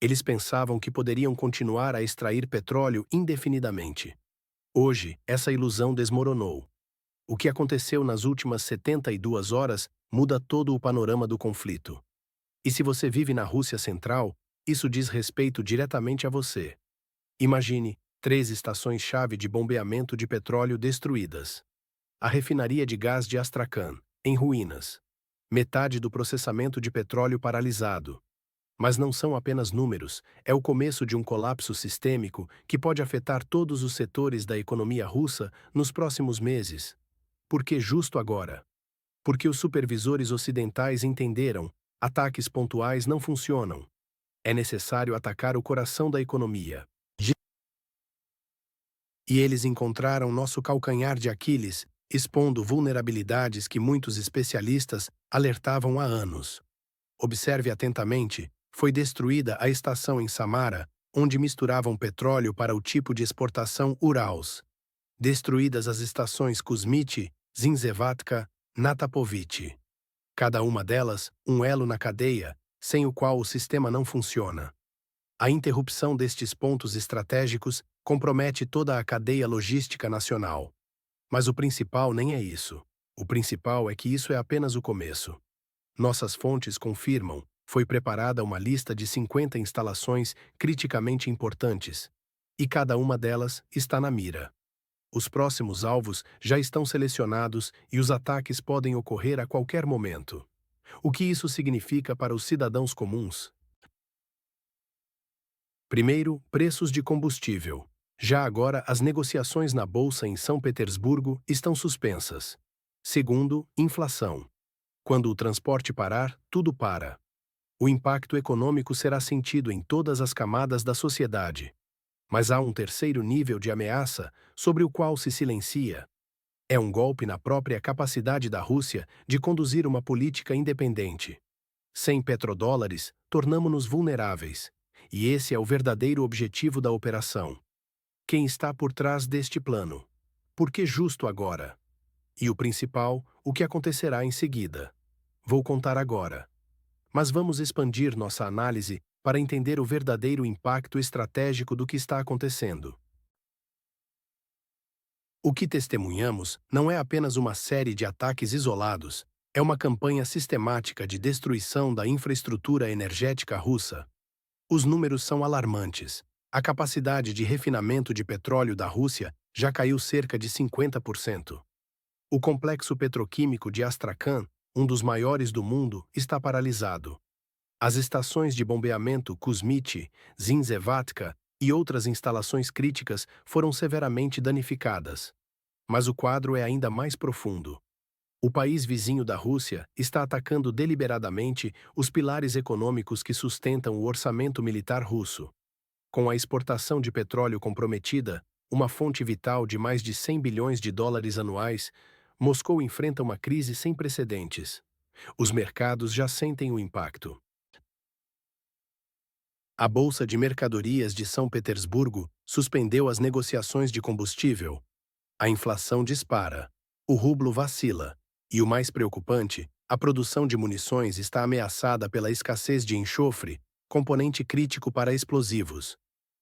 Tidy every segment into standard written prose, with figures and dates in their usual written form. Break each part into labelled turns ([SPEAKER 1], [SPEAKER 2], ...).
[SPEAKER 1] Eles pensavam que poderiam continuar a extrair petróleo indefinidamente. Hoje, essa ilusão desmoronou. O que aconteceu nas últimas 72 horas muda todo o panorama do conflito. E se você vive na Rússia Central, isso diz respeito diretamente a você. Imagine 3 estações-chave de bombeamento de petróleo destruídas. A refinaria de gás de Astrakhan, em ruínas. Metade do processamento de petróleo paralisado. Mas não são apenas números, é o começo de um colapso sistêmico que pode afetar todos os setores da economia russa nos próximos meses. Por que justo agora? Porque os supervisores ocidentais entenderam: ataques pontuais não funcionam. É necessário atacar o coração da economia. E eles encontraram nosso calcanhar de Aquiles, expondo vulnerabilidades que muitos especialistas alertavam há anos. Observe atentamente: foi destruída a estação em Samara, onde misturavam petróleo para o tipo de exportação Urals. Destruídas as estações Kuzmity, Zinzevatka, Natapovich. Cada uma delas, um elo na cadeia, sem o qual o sistema não funciona. A interrupção destes pontos estratégicos compromete toda a cadeia logística nacional. Mas o principal nem é isso. O principal é que isso é apenas o começo. Nossas fontes confirmam: foi preparada uma lista de 50 instalações criticamente importantes. E cada uma delas está na mira. Os próximos alvos já estão selecionados e os ataques podem ocorrer a qualquer momento. O que isso significa para os cidadãos comuns? Primeiro, preços de combustível. Já agora, as negociações na Bolsa em São Petersburgo estão suspensas. Segundo, inflação. Quando o transporte parar, tudo para. O impacto econômico será sentido em todas as camadas da sociedade. Mas há um terceiro nível de ameaça sobre o qual se silencia. É um golpe na própria capacidade da Rússia de conduzir uma política independente. Sem petrodólares, tornamo-nos vulneráveis. E esse é o verdadeiro objetivo da operação. Quem está por trás deste plano? Por que justo agora? E o principal, o que acontecerá em seguida? Vou contar agora. Mas vamos expandir nossa análise para entender o verdadeiro impacto estratégico do que está acontecendo. O que testemunhamos não é apenas uma série de ataques isolados, é uma campanha sistemática de destruição da infraestrutura energética russa. Os números são alarmantes. A capacidade de refinamento de petróleo da Rússia já caiu cerca de 50%. O complexo petroquímico de Astrakhan, um dos maiores do mundo, está paralisado. As estações de bombeamento Kuzmity, Zinzevatka e outras instalações críticas foram severamente danificadas. Mas o quadro é ainda mais profundo. O país vizinho da Rússia está atacando deliberadamente os pilares econômicos que sustentam o orçamento militar russo. Com a exportação de petróleo comprometida, uma fonte vital de mais de 100 bilhões de dólares anuais, Moscou enfrenta uma crise sem precedentes. Os mercados já sentem o impacto. A Bolsa de Mercadorias de São Petersburgo suspendeu as negociações de combustível. A inflação dispara. O rublo vacila. E o mais preocupante, a produção de munições está ameaçada pela escassez de enxofre, componente crítico para explosivos.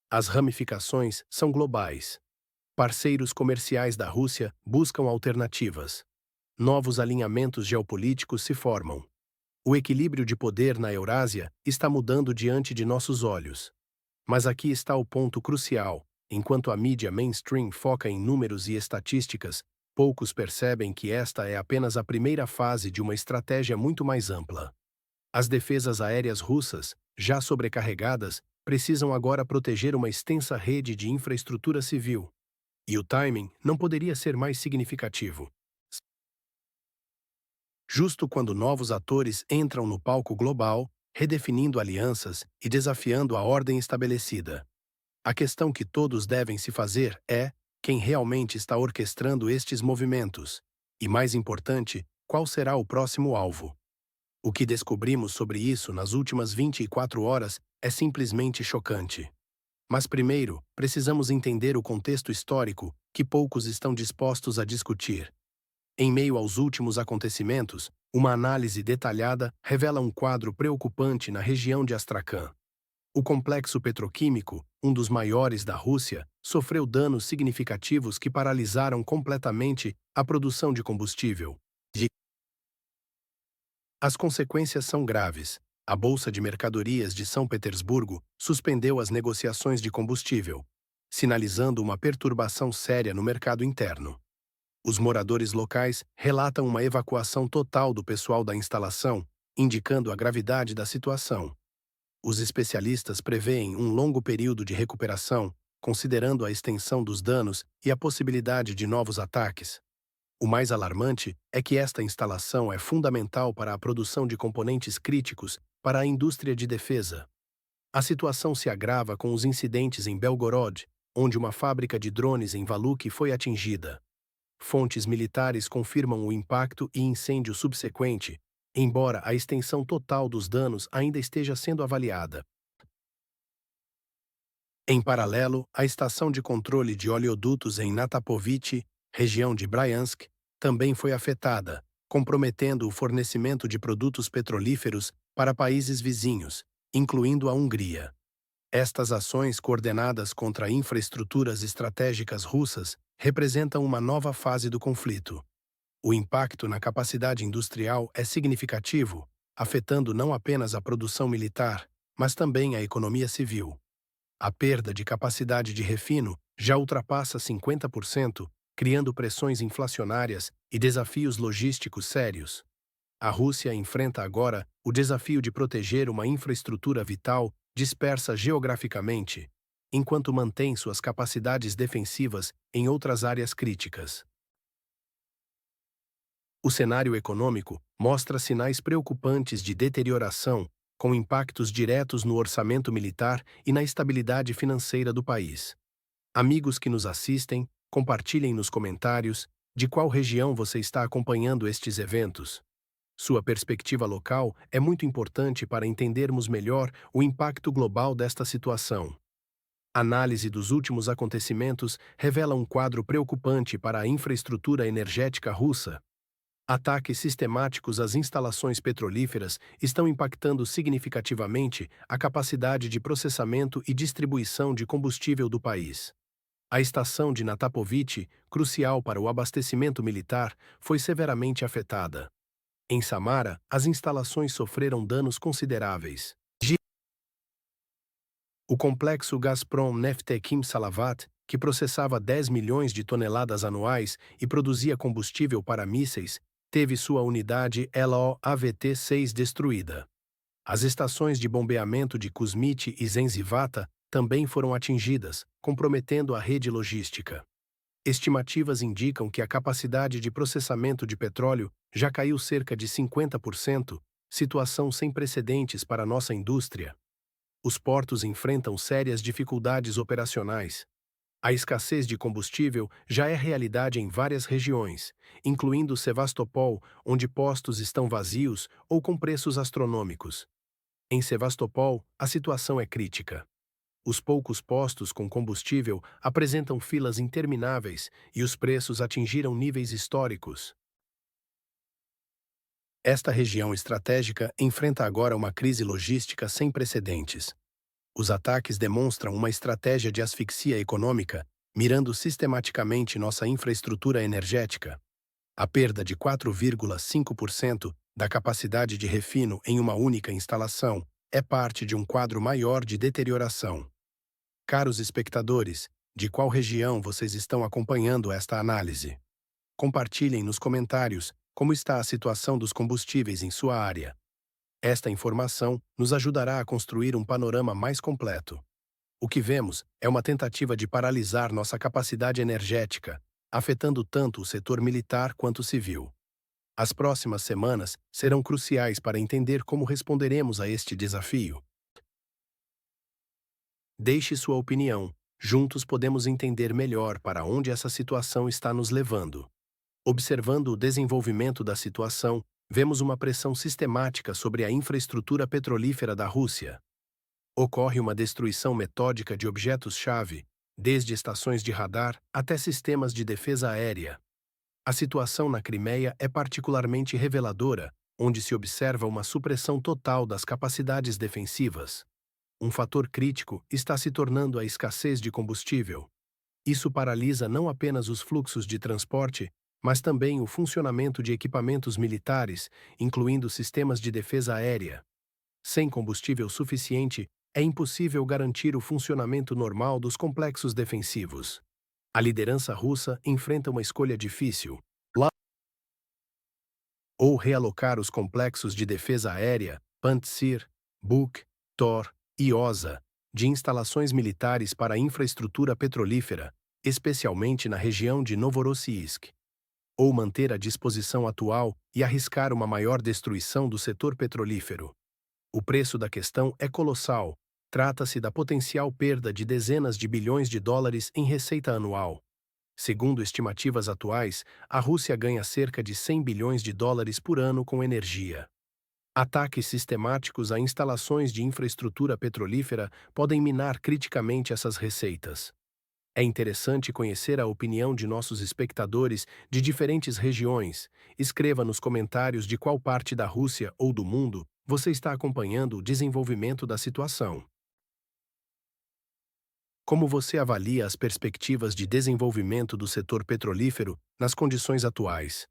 [SPEAKER 1] As ramificações são globais. Parceiros comerciais da Rússia buscam alternativas. Novos alinhamentos geopolíticos se formam. O equilíbrio de poder na Eurásia está mudando diante de nossos olhos. Mas aqui está o ponto crucial: enquanto a mídia mainstream foca em números e estatísticas, poucos percebem que esta é apenas a primeira fase de uma estratégia muito mais ampla. As defesas aéreas russas, já sobrecarregadas, precisam agora proteger uma extensa rede de infraestrutura civil. E o timing não poderia ser mais significativo. Justo quando novos atores entram no palco global, redefinindo alianças e desafiando a ordem estabelecida. A questão que todos devem se fazer é: quem realmente está orquestrando estes movimentos? E mais importante, qual será o próximo alvo? O que descobrimos sobre isso nas últimas 24 horas é simplesmente chocante. Mas primeiro, precisamos entender o contexto histórico que poucos estão dispostos a discutir. Em meio aos últimos acontecimentos, uma análise detalhada revela um quadro preocupante na região de Astrakhan. O complexo petroquímico, um dos maiores da Rússia, sofreu danos significativos que paralisaram completamente a produção de combustível. As consequências são graves. A Bolsa de Mercadorias de São Petersburgo suspendeu as negociações de combustível, sinalizando uma perturbação séria no mercado interno. Os moradores locais relatam uma evacuação total do pessoal da instalação, indicando a gravidade da situação. Os especialistas preveem um longo período de recuperação, considerando a extensão dos danos e a possibilidade de novos ataques. O mais alarmante é que esta instalação é fundamental para a produção de componentes críticos para a indústria de defesa. A situação se agrava com os incidentes em Belgorod, onde uma fábrica de drones em Valuk foi atingida. Fontes militares confirmam o impacto e incêndio subsequente, embora a extensão total dos danos ainda esteja sendo avaliada. Em paralelo, a estação de controle de oleodutos em Natapovich, região de Bryansk, também foi afetada, comprometendo o fornecimento de produtos petrolíferos para países vizinhos, incluindo a Hungria. Estas ações coordenadas contra infraestruturas estratégicas russas representam uma nova fase do conflito. O impacto na capacidade industrial é significativo, afetando não apenas a produção militar, mas também a economia civil. A perda de capacidade de refino já ultrapassa 50%, criando pressões inflacionárias e desafios logísticos sérios. A Rússia enfrenta agora o desafio de proteger uma infraestrutura vital dispersa geograficamente, enquanto mantém suas capacidades defensivas em outras áreas críticas. O cenário econômico mostra sinais preocupantes de deterioração, com impactos diretos no orçamento militar e na estabilidade financeira do país. Amigos que nos assistem, compartilhem nos comentários de qual região você está acompanhando estes eventos. Sua perspectiva local é muito importante para entendermos melhor o impacto global desta situação. A análise dos últimos acontecimentos revela um quadro preocupante para a infraestrutura energética russa. Ataques sistemáticos às instalações petrolíferas estão impactando significativamente a capacidade de processamento e distribuição de combustível do país. A estação de Natapovich, crucial para o abastecimento militar, foi severamente afetada. Em Samara, as instalações sofreram danos consideráveis. O complexo Gazprom Neftekhim Salavat, que processava 10 milhões de toneladas anuais e produzia combustível para mísseis, teve sua unidade LOAVT-6 destruída. As estações de bombeamento de Kuzmit e Zenzivata também foram atingidas, comprometendo a rede logística. Estimativas indicam que a capacidade de processamento de petróleo já caiu cerca de 50%, situação sem precedentes para nossa indústria. Os portos enfrentam sérias dificuldades operacionais. A escassez de combustível já é realidade em várias regiões, incluindo Sevastopol, onde postos estão vazios ou com preços astronômicos. Em Sevastopol, a situação é crítica. Os poucos postos com combustível apresentam filas intermináveis e os preços atingiram níveis históricos. Esta região estratégica enfrenta agora uma crise logística sem precedentes. Os ataques demonstram uma estratégia de asfixia econômica, mirando sistematicamente nossa infraestrutura energética. A perda de 4,5% da capacidade de refino em uma única instalação é parte de um quadro maior de deterioração. Caros espectadores, de qual região vocês estão acompanhando esta análise? Compartilhem nos comentários como está a situação dos combustíveis em sua área. Esta informação nos ajudará a construir um panorama mais completo. O que vemos é uma tentativa de paralisar nossa capacidade energética, afetando tanto o setor militar quanto o civil. As próximas semanas serão cruciais para entender como responderemos a este desafio. Deixe sua opinião. Juntos podemos entender melhor para onde essa situação está nos levando. Observando o desenvolvimento da situação, vemos uma pressão sistemática sobre a infraestrutura petrolífera da Rússia. Ocorre uma destruição metódica de objetos-chave, desde estações de radar até sistemas de defesa aérea. A situação na Crimeia é particularmente reveladora, onde se observa uma supressão total das capacidades defensivas. Um fator crítico está se tornando a escassez de combustível. Isso paralisa não apenas os fluxos de transporte, mas também o funcionamento de equipamentos militares, incluindo sistemas de defesa aérea. Sem combustível suficiente, é impossível garantir o funcionamento normal dos complexos defensivos. A liderança russa enfrenta uma escolha difícil: ou realocar os complexos de defesa aérea, Pantsir, Buk, Tor e Osa, de instalações militares para a infraestrutura petrolífera, especialmente na região de Novorossiysk, ou manter a disposição atual e arriscar uma maior destruição do setor petrolífero. O preço da questão é colossal. Trata-se da potencial perda de dezenas de bilhões de dólares em receita anual. Segundo estimativas atuais, a Rússia ganha cerca de 100 bilhões de dólares por ano com energia. Ataques sistemáticos a instalações de infraestrutura petrolífera podem minar criticamente essas receitas. É interessante conhecer a opinião de nossos espectadores de diferentes regiões. Escreva nos comentários de qual parte da Rússia ou do mundo você está acompanhando o desenvolvimento da situação. Como você avalia as perspectivas de desenvolvimento do setor petrolífero nas condições atuais?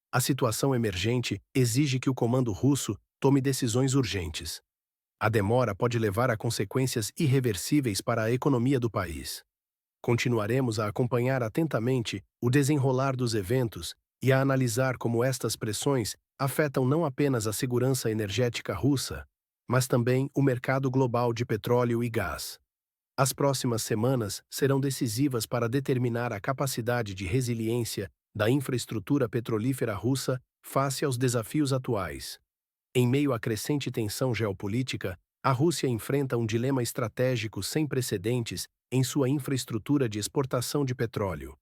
[SPEAKER 1] A situação emergente exige que o comando russo tome decisões urgentes. A demora pode levar a consequências irreversíveis para a economia do país. Continuaremos a acompanhar atentamente o desenrolar dos eventos e a analisar como estas pressões afetam não apenas a segurança energética russa, mas também o mercado global de petróleo e gás. As próximas semanas serão decisivas para determinar a capacidade de resiliência da infraestrutura petrolífera russa face aos desafios atuais. Em meio à crescente tensão geopolítica, a Rússia enfrenta um dilema estratégico sem precedentes em sua infraestrutura de exportação de petróleo.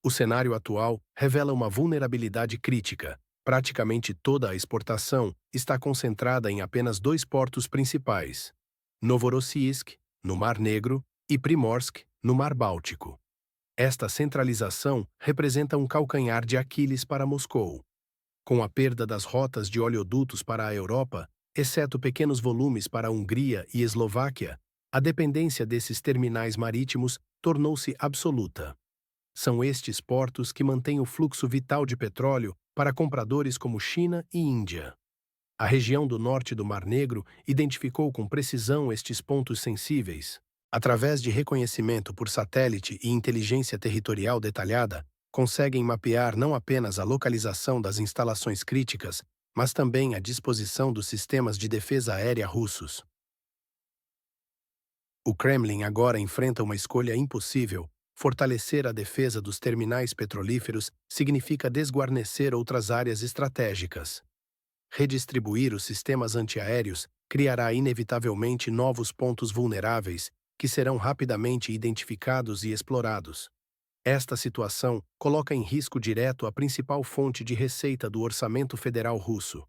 [SPEAKER 1] O cenário atual revela uma vulnerabilidade crítica. Praticamente toda a exportação está concentrada em apenas dois portos principais: Novorossiysk, no Mar Negro, e Primorsk, no Mar Báltico. Esta centralização representa um calcanhar de Aquiles para Moscou. Com a perda das rotas de oleodutos para a Europa, exceto pequenos volumes para a Hungria e Eslováquia, a dependência desses terminais marítimos tornou-se absoluta. São estes portos que mantêm o fluxo vital de petróleo para compradores como China e Índia. A região do norte do Mar Negro identificou com precisão estes pontos sensíveis. Através de reconhecimento por satélite e inteligência territorial detalhada, conseguem mapear não apenas a localização das instalações críticas, mas também a disposição dos sistemas de defesa aérea russos. O Kremlin agora enfrenta uma escolha impossível. Fortalecer a defesa dos terminais petrolíferos significa desguarnecer outras áreas estratégicas. Redistribuir os sistemas antiaéreos criará inevitavelmente novos pontos vulneráveis, que serão rapidamente identificados e explorados. Esta situação coloca em risco direto a principal fonte de receita do orçamento federal russo.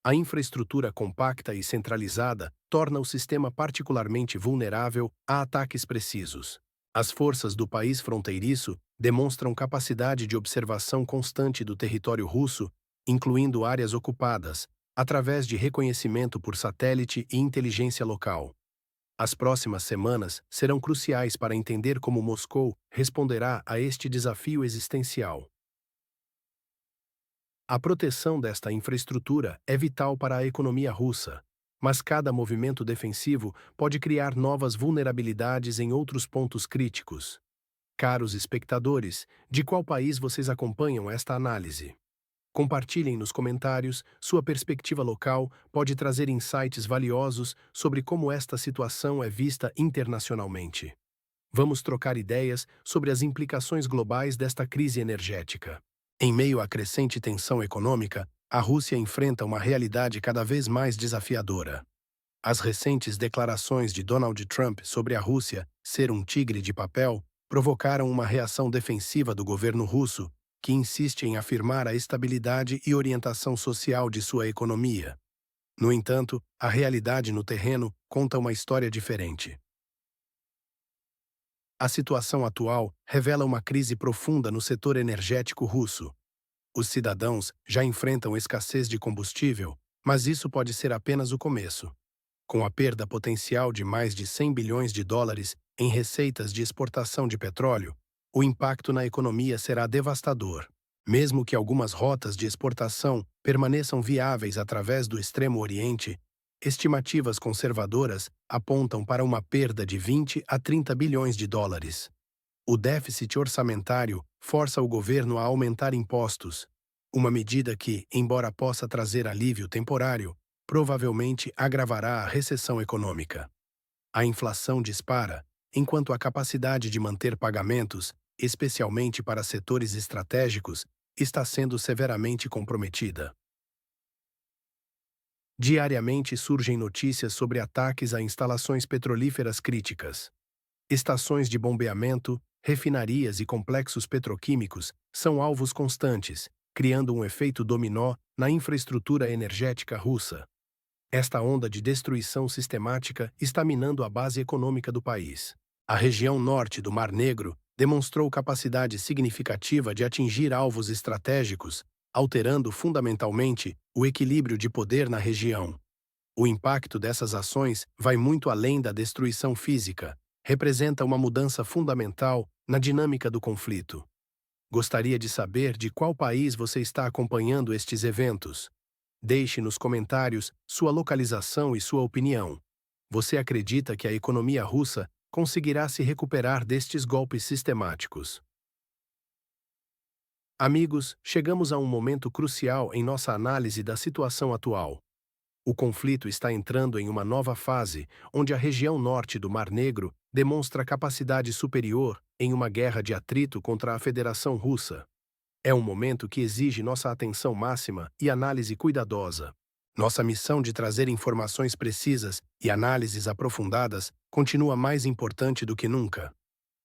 [SPEAKER 1] A infraestrutura compacta e centralizada torna o sistema particularmente vulnerável a ataques precisos. As forças do país fronteiriço demonstram capacidade de observação constante do território russo, incluindo áreas ocupadas, através de reconhecimento por satélite e inteligência local. As próximas semanas serão cruciais para entender como Moscou responderá a este desafio existencial. A proteção desta infraestrutura é vital para a economia russa, mas cada movimento defensivo pode criar novas vulnerabilidades em outros pontos críticos. Caros espectadores, de qual país vocês acompanham esta análise? Compartilhem nos comentários, sua perspectiva local pode trazer insights valiosos sobre como esta situação é vista internacionalmente. Vamos trocar ideias sobre as implicações globais desta crise energética. Em meio à crescente tensão econômica, a Rússia enfrenta uma realidade cada vez mais desafiadora. As recentes declarações de Donald Trump sobre a Rússia ser um tigre de papel provocaram uma reação defensiva do governo russo, que insiste em afirmar a estabilidade e orientação social de sua economia. No entanto, a realidade no terreno conta uma história diferente. A situação atual revela uma crise profunda no setor energético russo. Os cidadãos já enfrentam escassez de combustível, mas isso pode ser apenas o começo. Com a perda potencial de mais de 100 bilhões de dólares em receitas de exportação de petróleo, o impacto na economia será devastador. Mesmo que algumas rotas de exportação permaneçam viáveis através do Extremo Oriente, estimativas conservadoras apontam para uma perda de 20 a 30 bilhões de dólares. O déficit orçamentário força o governo a aumentar impostos, uma medida que, embora possa trazer alívio temporário, provavelmente agravará a recessão econômica. A inflação dispara, enquanto a capacidade de manter pagamentos, especialmente para setores estratégicos, está sendo severamente comprometida. Diariamente surgem notícias sobre ataques a instalações petrolíferas críticas. Estações de bombeamento, refinarias e complexos petroquímicos são alvos constantes, criando um efeito dominó na infraestrutura energética russa. Esta onda de destruição sistemática está minando a base econômica do país. A região norte do Mar Negro demonstrou capacidade significativa de atingir alvos estratégicos, alterando fundamentalmente o equilíbrio de poder na região. O impacto dessas ações vai muito além da destruição física, representa uma mudança fundamental na dinâmica do conflito. Gostaria de saber de qual país você está acompanhando estes eventos. Deixe nos comentários sua localização e sua opinião. Você acredita que a economia russa conseguirá se recuperar destes golpes sistemáticos? Amigos, chegamos a um momento crucial em nossa análise da situação atual. O conflito está entrando em uma nova fase, onde a região norte do Mar Negro demonstra capacidade superior em uma guerra de atrito contra a Federação Russa. É um momento que exige nossa atenção máxima e análise cuidadosa. Nossa missão de trazer informações precisas e análises aprofundadas continua mais importante do que nunca.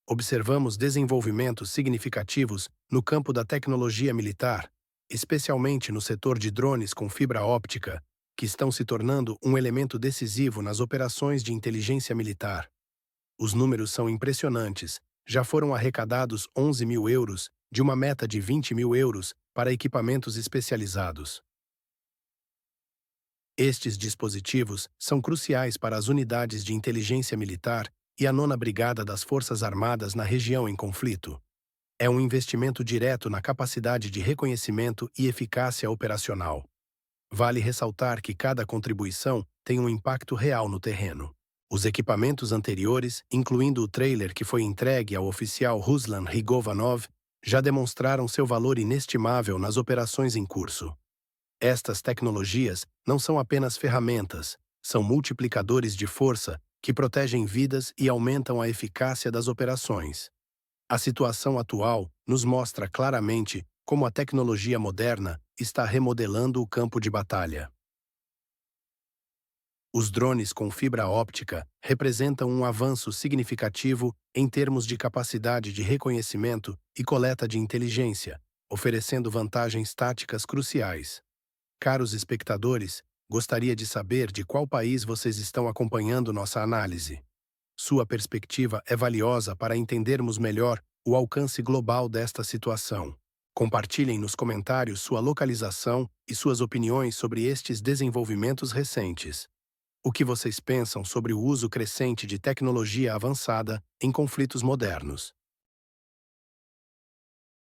[SPEAKER 1] Observamos desenvolvimentos significativos no campo da tecnologia militar, especialmente no setor de drones com fibra óptica, que estão se tornando um elemento decisivo nas operações de inteligência militar. Os números são impressionantes. Já foram arrecadados 11 mil euros, de uma meta de 20 mil euros, para equipamentos especializados. Estes dispositivos são cruciais para as unidades de inteligência militar e a 9ª Brigada das Forças Armadas na região em conflito. É um investimento direto na capacidade de reconhecimento e eficácia operacional. Vale ressaltar que cada contribuição tem um impacto real no terreno. Os equipamentos anteriores, incluindo o trailer que foi entregue ao oficial Ruslan Rigovanov, já demonstraram seu valor inestimável nas operações em curso. Estas tecnologias não são apenas ferramentas, são multiplicadores de força que protegem vidas e aumentam a eficácia das operações. A situação atual nos mostra claramente como a tecnologia moderna está remodelando o campo de batalha. Os drones com fibra óptica representam um avanço significativo em termos de capacidade de reconhecimento e coleta de inteligência, oferecendo vantagens táticas cruciais. Caros espectadores, gostaria de saber de qual país vocês estão acompanhando nossa análise. Sua perspectiva é valiosa para entendermos melhor o alcance global desta situação. Compartilhem nos comentários sua localização e suas opiniões sobre estes desenvolvimentos recentes. O que vocês pensam sobre o uso crescente de tecnologia avançada em conflitos modernos?